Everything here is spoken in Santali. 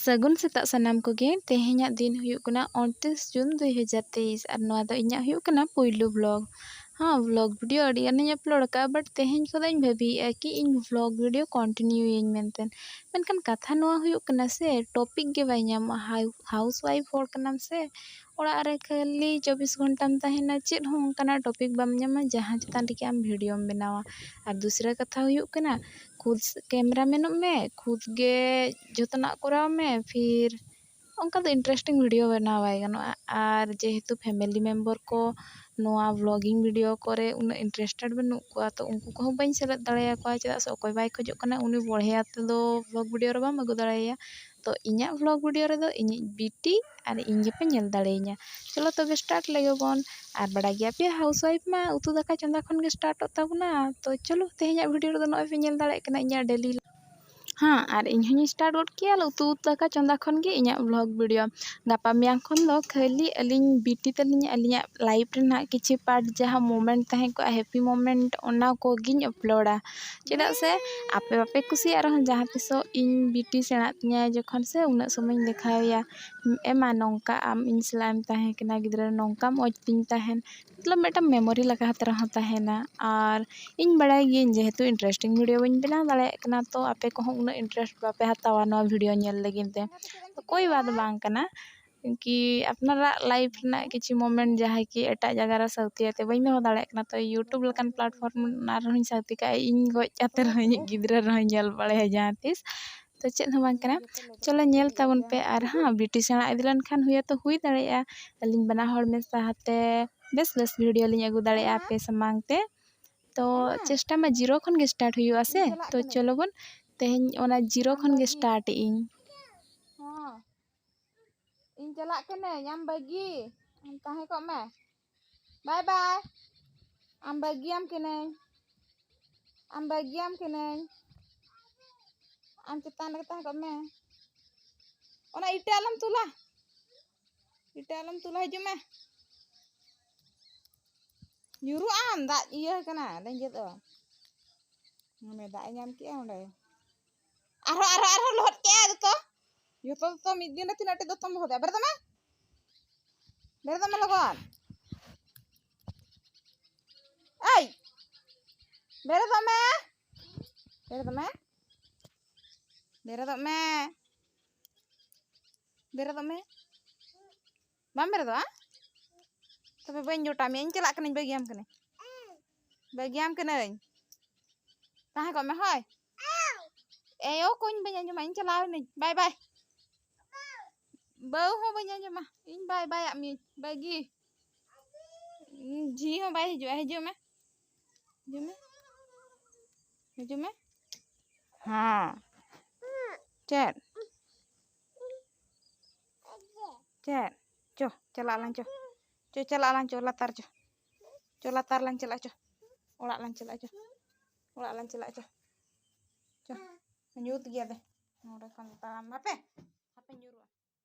ᱥᱟᱹᱜᱩᱱ ᱥᱮᱛᱟᱜ ᱥᱟᱱᱟᱢ ᱠᱚᱜᱮ ᱛᱮᱦᱮᱧᱟᱜ ᱫᱤᱱ ᱦᱩᱭᱩᱜ ᱠᱟᱱᱟ 29 ᱡᱩᱱ 2023 ᱟᱨ ᱱᱚᱣᱟ ᱫᱚ ᱤᱧᱟᱹᱜ ᱦᱩᱭᱩᱜ ᱠᱟᱱᱟ ᱯᱩᱭᱞᱩ ᱵᱞᱚᱜ। ᱵᱞᱚᱜ ᱵᱷᱤᱰᱤᱭᱳ ᱟᱹᱰᱤ ᱜᱟᱱᱤᱧ ᱟᱯᱞᱳᱰ ᱟᱠᱟᱜᱼᱟ, ᱵᱟᱴ ᱛᱮᱦᱮᱧ ᱠᱷᱚᱱᱤᱧ ᱵᱷᱟᱹᱵᱤᱭᱮᱜᱼᱟ ᱠᱤ ᱤᱧ ᱵᱞᱚᱜ ᱵᱷᱤᱰᱤᱭᱳ ᱠᱚᱱᱴᱤᱱᱤᱭᱩᱭᱟᱹᱧ ᱢᱮᱱᱛᱮ। ᱢᱮᱱᱠᱷᱟᱱ ᱠᱟᱛᱷᱟ ᱱᱚᱣᱟ ᱦᱩᱭᱩᱜ ᱠᱟᱱᱟ ᱥᱮ, ᱴᱚᱯᱤᱠ ᱜᱮ ᱵᱟᱭ ᱧᱟᱢᱚᱜᱼᱟ। ᱦᱟᱣᱩᱥ ᱳᱣᱟᱭᱤᱯ ᱦᱚᱲ ᱠᱟᱱᱟᱢ ᱥᱮ, ᱚᱲᱟᱜ ᱨᱮ ᱠᱷᱟᱹᱞᱤ 24 ᱜᱷᱚᱱᱴᱟᱢ ᱛᱟᱦᱮᱱᱟ, ᱪᱮᱫ ᱦᱚᱸ ᱚᱱᱠᱟᱱᱟᱜ ᱴᱚᱯᱤᱠ ᱵᱟᱢ ᱧᱟᱢᱟ ᱡᱟᱦᱟᱸ ᱪᱮᱛᱟᱱ ᱨᱮᱜᱮ ᱟᱢ ᱵᱷᱤᱰᱤᱭᱳᱢ ᱵᱮᱱᱟᱣᱟ। ᱟᱨ ᱫᱩᱥᱨᱟ ᱠᱟᱛᱷᱟ ᱦᱩᱭᱩᱜ ᱠᱟᱱᱟ, ᱠᱷᱩᱫ ᱠᱮᱢᱮᱨᱟ ᱢᱮᱱᱚᱜ ᱢᱮ, ᱠᱷᱩᱫ ᱜᱮ ᱡᱚᱛᱚᱱᱟᱜ ᱠᱚᱨᱟᱣ ᱢᱮ, ᱯᱷᱤᱨ ᱚᱱᱠᱟ ᱫᱚ ᱤᱱᱴᱟᱨᱮᱥᱴᱤᱝ ᱵᱷᱤᱰᱤᱭᱳ ᱵᱮᱱᱟᱣ ᱵᱟᱭ ᱜᱟᱱᱚᱜᱼᱟ। ᱟᱨ ᱡᱮᱦᱮᱛᱩ ᱯᱷᱮᱢᱮᱞᱤ ᱢᱮᱢᱵᱟᱨ ᱠᱚ ᱱᱚᱣᱟ ᱵᱞᱚᱜᱤᱝ ᱵᱷᱤᱰᱤᱭᱳ ᱠᱚᱨᱮ ᱩᱱᱟᱹᱜ ᱤᱱᱴᱟᱨᱮᱥᱴᱮᱰ ᱵᱟᱹᱱᱩᱜ ᱠᱚᱣᱟ, ᱛᱚ ᱩᱱᱠᱩ ᱠᱚᱦᱚᱸ ᱵᱟᱹᱧ ᱥᱮᱞᱮᱫ ᱫᱟᱲᱮᱭᱟᱠᱚᱣᱟ। ᱪᱮᱫᱟᱜ ᱥᱮ ᱚᱠᱚᱭ ᱵᱟᱭ ᱠᱷᱚᱡᱚᱜ ᱠᱟᱱᱟ ᱩᱱᱤ ᱵᱚᱲᱦᱮ ᱛᱮᱫᱚ ᱵᱞᱚᱜ ᱵᱷᱤᱰᱤᱭᱳ ᱨᱮ ᱵᱟᱢ ᱟᱹᱜᱩ ᱫᱟᱲᱮᱭᱟᱭᱟ। ᱛᱚ ᱤᱧᱟᱹᱜ ᱵᱞᱚᱜ ᱵᱷᱤᱰᱤᱭᱳ ᱨᱮᱫᱚ ᱤᱧᱤᱡ ᱵᱤᱴᱤ ᱟᱨ ᱤᱧ ᱜᱮᱯᱮ ᱧᱮᱞ ᱫᱟᱲᱮᱭᱟᱹᱧᱟ। ᱪᱚᱞᱚ ᱛᱚᱵᱮ ᱥᱴᱟᱨᱴ ᱞᱮᱜᱮ ᱵᱚᱱ। ᱟᱨ ᱵᱟᱲᱟᱭ ᱜᱮᱭᱟᱯᱮ ᱦᱟᱣᱩᱥ ᱳᱣᱟᱭᱤᱯ ᱢᱟ ᱩᱛᱩ ᱫᱟᱠᱟ ᱪᱚᱸᱫᱟ ᱠᱷᱚᱱ ᱜᱮ ᱥᱴᱟᱨᱴᱚᱜ ᱛᱟᱵᱚᱱᱟ। ᱛᱚ ᱪᱚᱞᱚ ᱛᱮᱦᱮᱧᱟᱜ ᱵᱷᱤᱰᱤᱭᱳ ᱨᱮᱫᱚ ᱱᱚᱜᱼᱚᱭ ᱯᱮ ᱧᱮᱞ ᱫᱟᱲᱮᱭᱟᱜ ᱠᱟᱱᱟ ᱤᱧᱟᱹᱜ ᱰᱮᱞᱤ। ᱟᱨ ᱤᱧ ᱦᱚᱧ ᱥᱴᱟᱨᱴ ᱜᱚᱫ ᱠᱮᱭᱟ ᱩᱛᱩ ᱫᱟᱠᱟ ᱪᱚᱸᱫᱟ ᱠᱷᱚᱱ ᱜᱮ ᱤᱧᱟᱹᱜ ᱵᱞᱚᱜ ᱵᱷᱤᱰᱤᱭᱳ। ᱜᱟᱯᱟ ᱢᱮᱭᱟᱝ ᱠᱷᱚᱱ ᱫᱚ ᱠᱷᱟᱹᱞᱤ ᱟᱹᱞᱤᱧ ᱵᱤᱴᱤ ᱛᱟᱹᱞᱤᱧ ᱟᱹᱞᱤᱧᱟᱜ ᱞᱟᱭᱤᱯ ᱨᱮᱱᱟᱜ ᱠᱤᱪᱷᱩ ᱯᱟᱨᱴ ᱡᱟᱦᱟᱸ ᱢᱳᱢᱮᱱᱴ ᱛᱟᱦᱮᱸ ᱠᱚᱜᱼᱟ, ᱦᱮᱯᱤ ᱢᱳᱢᱮᱱᱴ, ᱚᱱᱟ ᱠᱚᱜᱮᱧ ᱟᱯᱞᱳᱰᱟ। ᱪᱮᱫᱟᱜ ᱥᱮ ᱟᱯᱮ ᱵᱟᱯᱮ ᱠᱩᱥᱤᱭᱟᱜ ᱨᱮᱦᱚᱸ ᱡᱟᱦᱟᱸ ᱛᱤᱥᱚᱜ ᱤᱧ ᱵᱤᱴᱤ ᱥᱮᱬᱟᱜ ᱛᱤᱧᱟᱹ ᱡᱚᱠᱷᱚᱱ ᱥᱮ, ᱩᱱᱟᱹᱜ ᱥᱚᱢᱚᱭᱤᱧ ᱫᱮᱠᱷᱟᱣᱮᱭᱟ, ᱮᱢᱟ ᱱᱚᱝᱠᱟ ᱟᱢ ᱤᱧ ᱥᱟᱞᱟᱜ ᱮᱢ ᱛᱟᱦᱮᱸ ᱠᱟᱱᱟ ᱜᱤᱫᱽᱨᱟᱹ, ᱱᱚᱝᱠᱟᱢ ᱚᱡᱽ ᱛᱤᱧ ᱛᱟᱦᱮᱱ, ᱢᱚᱛᱞᱚᱵ ᱢᱤᱫᱴᱟᱝ ᱢᱮᱢᱳᱨᱤ ᱞᱮᱠᱟ ᱨᱮᱦᱚᱸ ᱛᱟᱦᱮᱱᱟ। ᱟᱨ ᱤᱧ ᱵᱟᱲᱟᱭ ᱜᱤᱭᱟᱹᱧ ᱡᱮᱦᱮᱛᱩ ᱤᱱᱴᱟᱨᱮᱥᱴᱤᱝ ᱵᱷᱤᱰᱤᱭᱳ ᱵᱟᱹᱧ ᱵᱮᱱᱟᱣ ᱫᱟᱲᱮᱭᱟᱜ ᱠᱟᱱᱟ, ᱛᱚ ᱟᱯᱮ ᱠᱚᱦᱚᱸ ᱩᱱᱟᱹᱜ ᱤᱱᱴᱟᱨᱮᱥᱴ ᱵᱟᱯᱮ ᱦᱟᱛᱟᱣᱟ ᱱᱚᱣᱟ ᱵᱷᱤᱰᱤᱭᱳ ᱧᱮᱞ ᱞᱟᱹᱜᱤᱫ ᱛᱮ। ᱛᱚ ᱠᱳᱭ ᱵᱟᱛ ᱵᱟᱝ ᱠᱟᱱᱟ, ᱠᱤ ᱟᱯᱱᱟᱨᱟᱜ ᱞᱟᱭᱤᱯ ᱨᱮᱱᱟᱜ ᱠᱤᱪᱷᱩ ᱢᱳᱢᱮᱱᱴ ᱡᱟᱦᱟᱸᱭ ᱠᱤ ᱮᱴᱟᱜ ᱡᱟᱭᱜᱟ ᱨᱮ ᱥᱟᱹᱣᱛᱤᱭᱟᱛᱮ ᱵᱟᱹᱧ ᱫᱚᱦᱚ ᱫᱟᱲᱮᱭᱟᱜ ᱠᱟᱱᱟ, ᱛᱚ ᱤᱭᱩᱴᱩᱵᱽ ᱞᱮᱠᱟᱱ ᱯᱞᱟᱴᱯᱷᱚᱨᱢ ᱚᱱᱟ ᱨᱮᱦᱚᱸᱧ ᱥᱟᱹᱣᱛᱤ ᱠᱟᱜᱼᱟ। ᱤᱧ ᱜᱚᱡ ᱠᱟᱛᱮ ᱨᱮᱦᱚᱸ ᱤᱧᱤᱡ ᱜᱤᱫᱽᱨᱟᱹ ᱨᱮᱦᱚᱸᱧ ᱧᱮᱞ ᱵᱟᱲᱟᱭᱟ ᱡᱟᱦᱟᱸ ᱛᱤᱥ। ᱛᱚ ᱪᱮᱫ ᱦᱚᱸ ᱵᱟᱝ ᱠᱟᱱᱟ, ᱪᱚᱞᱚ ᱧᱮᱞ ᱛᱟᱵᱚᱱ ᱯᱮ। ᱟᱨ ᱵᱤᱴᱤ ᱥᱮᱬᱟ ᱤᱫᱤ ᱞᱮᱱᱠᱷᱟᱱ ᱦᱩᱭᱛᱚ ᱦᱩᱭ ᱫᱟᱲᱮᱭᱟᱜᱼᱟ ᱟᱹᱞᱤᱧ ᱵᱟᱱᱟ ᱦᱚᱲ ᱢᱮᱥᱟ ᱦᱟᱛᱮ ᱵᱮᱥ ᱵᱷᱤᱰᱤᱭᱳ ᱞᱤᱧ ᱟᱹᱜᱩ ᱫᱟᱲᱮᱭᱟᱜᱼᱟ ᱟᱯᱮ ᱥᱟᱢᱟᱝ ᱛᱮ। ᱛᱚ ᱪᱮᱥᱴᱟ ᱢᱟ ᱡᱤᱨᱳ ᱠᱷᱚᱱ ᱜᱮ ᱥᱴᱟᱨᱴ ᱦᱩᱭᱩᱜᱼᱟ ᱥᱮ, ᱛᱚ ᱪᱚᱞᱚ ᱵᱚᱱ ᱛᱮᱦᱮᱧ ᱚᱱᱟ ᱡᱤᱨᱳ ᱠᱷᱚᱱ ᱜᱮ ᱥᱴᱟᱨᱴ ᱮᱜ ᱤᱧ। ᱤᱧ ᱪᱟᱞᱟᱜ ᱠᱟᱹᱱᱟᱹᱧ, ᱟᱢ ᱵᱟᱹᱜᱤ ᱟᱢ ᱛᱟᱦᱮᱸ ᱠᱚᱜ ᱢᱮ। ᱵᱟᱭ ᱵᱟᱭ, ᱟᱢ ᱵᱟᱹᱜᱤᱭᱟᱢ ᱠᱟᱹᱱᱟᱹᱧ, ᱟᱢ ᱵᱟᱹᱜᱤᱭᱟᱢ ᱠᱟᱹᱱᱟᱹᱧ, ᱟᱢ ᱪᱮᱛᱟᱱ ᱨᱮᱜᱮ ᱛᱟᱦᱮᱸ ᱠᱚᱜ ᱢᱮ। ᱚᱱᱟ ᱤᱴᱟᱹ ᱟᱞᱚᱢ ᱛᱩᱞᱟ, ᱤᱴᱟᱹ ᱟᱞᱚᱢ ᱛᱩᱞᱟ, ᱦᱤᱡᱩᱜ ᱢᱮ। ᱧᱩᱨᱩᱜ ᱟᱢ, ᱫᱟᱜ ᱤᱭᱟᱹ ᱠᱟᱱᱟ ᱞᱮᱸᱡᱮᱫᱚᱜᱼᱟ। ᱚᱸᱰᱮ ᱫᱟᱜ ᱮ ᱧᱟᱢ ᱠᱮᱜᱼᱟ, ᱚᱸᱰᱮ ᱟᱨᱦᱚᱸ ᱞᱚᱦᱚᱫ ᱠᱮᱜᱼᱟ ᱫᱚᱛᱚ। ᱡᱚᱛᱚ ᱫᱚᱛᱚ ᱢᱤᱫ ᱫᱤᱱ ᱨᱮ ᱛᱤᱱᱟᱹᱜ ᱴᱤ ᱫᱚᱛᱚᱢ ᱞᱚᱦᱚᱫᱟ? ᱵᱮᱨᱮᱫᱚᱜ ᱢᱮ, ᱵᱮᱨᱮᱫᱚᱜ ᱢᱮ ᱞᱚᱜᱚᱱ। ᱮᱭ ᱵᱮᱨᱮᱫᱚᱜ ᱢᱮ, ᱵᱮᱨᱮᱫᱚᱜ ᱢᱮ, ᱵᱮᱨᱮᱫᱚᱜ ᱢᱮ, ᱵᱮᱨᱮᱫᱚᱜ ᱢᱮ। ᱵᱟᱢ ᱵᱮᱨᱮᱫᱚᱜᱼᱟ? ᱛᱚᱵᱮ ᱵᱟᱹᱧ ᱡᱚᱴᱟ ᱢᱮᱭᱟ, ᱤᱧ ᱪᱟᱞᱟᱜ ᱠᱟᱹᱱᱟᱹᱧ, ᱵᱟᱹᱜᱤᱭᱟᱢ ᱠᱟᱹᱱᱟᱹᱧ, ᱵᱟᱹᱜᱤᱭᱟᱢ ᱠᱟᱹᱱᱟᱹᱧ, ᱛᱟᱦᱮᱸ ᱠᱚᱜ ᱢᱮ ᱦᱳᱭ। ᱮᱭᱳ ᱠᱚᱧ ᱵᱟᱹᱧ ᱟᱸᱡᱚᱢᱟ, ᱤᱧ ᱪᱟᱞᱟᱣ ᱮᱱᱟᱹᱧ, ᱵᱟᱭ ᱵᱟᱭ। ᱵᱟᱹᱣ ᱦᱚᱸ ᱵᱟᱹᱧ ᱟᱸᱡᱚᱢᱟ, ᱤᱧ ᱵᱟᱭ ᱵᱟᱭᱟᱜ ᱢᱤᱭᱟᱹᱧ, ᱵᱟᱹᱜᱤ। ᱡᱷᱤ ᱦᱚᱸ ᱵᱟᱭ ᱦᱤᱡᱩᱜᱼᱟ, ᱦᱤᱡᱩᱜ ᱢᱮ, ᱦᱤᱡᱩᱜ ᱢᱮ, ᱦᱤᱡᱩᱜ ᱢᱮ। ᱪᱮᱫ ᱪᱮᱫ? ᱪᱚ ᱪᱟᱞᱟᱜ ᱟᱞᱟᱝ, ᱪᱚ ᱪᱟᱞᱟᱜ ᱟᱞᱟᱝ, ᱪᱚ ᱞᱟᱛᱟᱨ, ᱪᱚ ᱞᱟᱛᱟᱨ ᱞᱟᱝ ᱪᱟᱞᱟᱜᱼᱟ, ᱪᱚ ᱚᱲᱟᱜ ᱞᱟᱝ ᱪᱟᱞᱟᱜᱼᱟ, ᱪᱚ ᱚᱲᱟᱜ ᱞᱟᱝ ᱪᱟᱞᱟᱜᱼᱟ, ᱪᱚ ᱧᱩᱛ ᱜᱮᱭᱟ ᱫᱮ, ᱱᱚᱰᱮ ᱠᱷᱚᱱ ᱛᱟᱲᱟᱢ ᱦᱟᱯᱮ ᱧᱩᱨᱩᱜᱼᱟ।